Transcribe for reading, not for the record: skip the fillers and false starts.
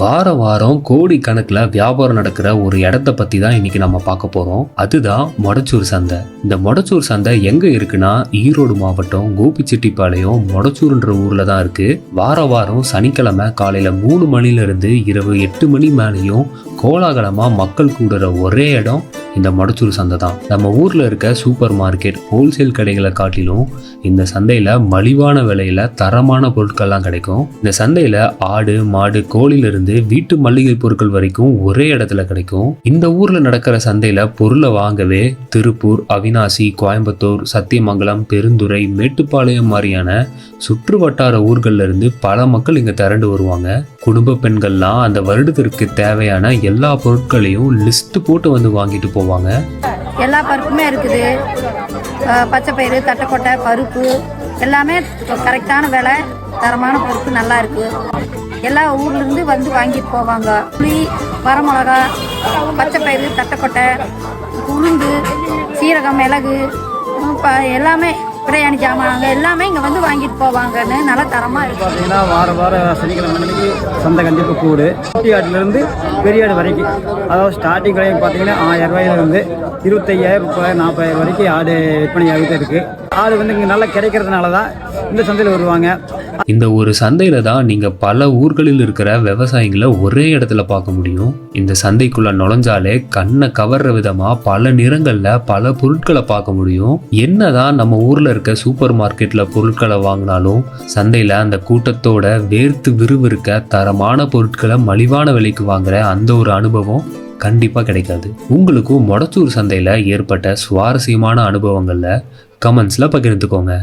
வாரம் வாரம் கோடி கணக்குல வியாபாரம் நடக்கிற ஒரு இடத்த பத்தி தான் இன்னைக்கு நம்ம பார்க்க போறோம். அதுதான் மொடச்சூர் சந்தை. இந்த மொடச்சூர் சந்தை எங்க இருக்குன்னா ஈரோடு மாவட்டம் கோபிச்செட்டிப்பாளையம் மொடச்சூர்ன்ற ஊர்ல தான் இருக்கு. வாரம் சனிக்கிழமை காலையில 3 மணில இருந்து இரவு 8 மணி மேலேயும் கோலாகலமா மக்கள் கூடுற ஒரே இடம் இந்த மொடச்சூர் சந்தை தான். நம்ம ஊர்ல இருக்க சூப்பர் மார்க்கெட், ஹோல்சேல் கடைகளை காட்டிலும் இந்த சந்தையில மலிவான விலையில தரமான பொருட்கள்லாம் கிடைக்கும். இந்த சந்தையில ஆடு, மாடு, கோழில இருந்து வீட்டு மளிகை பொருட்கள் வரைக்கும் ஒரே இடத்துல கிடைக்கும். இந்த ஊர்ல நடக்கிற சந்தையில பொருளை வாங்கவே திருப்பூர், அவினாசி, கோயம்புத்தூர், சத்தியமங்கலம், பெருந்துறை, மேட்டுப்பாளையம் மாதிரியான சுற்று வட்டார ஊர்கள்ல இருந்து பல மக்கள் இங்க திரண்டு வருவாங்க. குடும்ப பெண்கள்லாம் அந்த வருடத்திற்கு தேவையான எல்லா பொருட்களையும் லிஸ்ட் போட்டு வந்து வாங்கிட்டு போவாங்க. எல்லா பருப்புமே இருக்குது. பச்சை பயிறு, தட்டைக்கொட்டை, பருப்பு எல்லாமே கரெக்டான விலை, தரமான பருப்பு நல்லா இருக்கு. எல்லா ஊர்லேருந்து வந்து வாங்கிட்டு போவாங்க. புளி, வரமிளகா, பச்சை பயிறு, தட்டைக்கொட்டை, உளுந்து, சீரகம், மிளகு எல்லாமே பிரியாணி ஜாமான் எல்லாமே இங்கே வந்து வாங்கிட்டு போவாங்கன்னு நல்லா தரமாக இருக்கும். பார்த்தீங்கன்னா வாரம் சனிக்கிழமை மணிக்கு சந்தை கண்டிப்பாக கூடு. குட்டியாட்டிலேருந்து பெரியாடு வரைக்கும், அதாவது ஸ்டார்டிங் விலையை பார்த்தீங்கன்னா 1000 ரூபாயிலிருந்து 25,000, 30,000, 40,000 வரைக்கும் ஆடு விற்பனை ஆகிட்டு இருக்குது. ஆடு வந்து இங்கே நல்லா கிடைக்கிறதுனால தான் இந்த சந்தையில் வருவாங்க. இந்த ஒரு சந்தையில தான் நீங்க பல ஊர்களில் இருக்கிற விவசாயிகளை ஒரே இடத்துல பார்க்க முடியும். இந்த சந்தைக்குள்ள நுழைஞ்சாலே கண்ணை கவர்ற விதமா பல நிறங்கள்ல பல பொருட்களை பார்க்க முடியும். என்னதான் நம்ம ஊர்ல இருக்க சூப்பர் மார்க்கெட்ல பொருட்களை வாங்கினாலும் சந்தையில அந்த கூட்டத்தோட வேர்த்து விறுவிறுக்க தரமான பொருட்களை மலிவான விலைக்கு வாங்குற அந்த ஒரு அனுபவம் கண்டிப்பா கிடைக்காது. உங்களுக்கும் மொடச்சூர் சந்தையில ஏற்பட்ட சுவாரஸ்யமான அனுபவங்கள்ல கமெண்ட்ஸ்ல பகிர்ந்துக்கோங்க.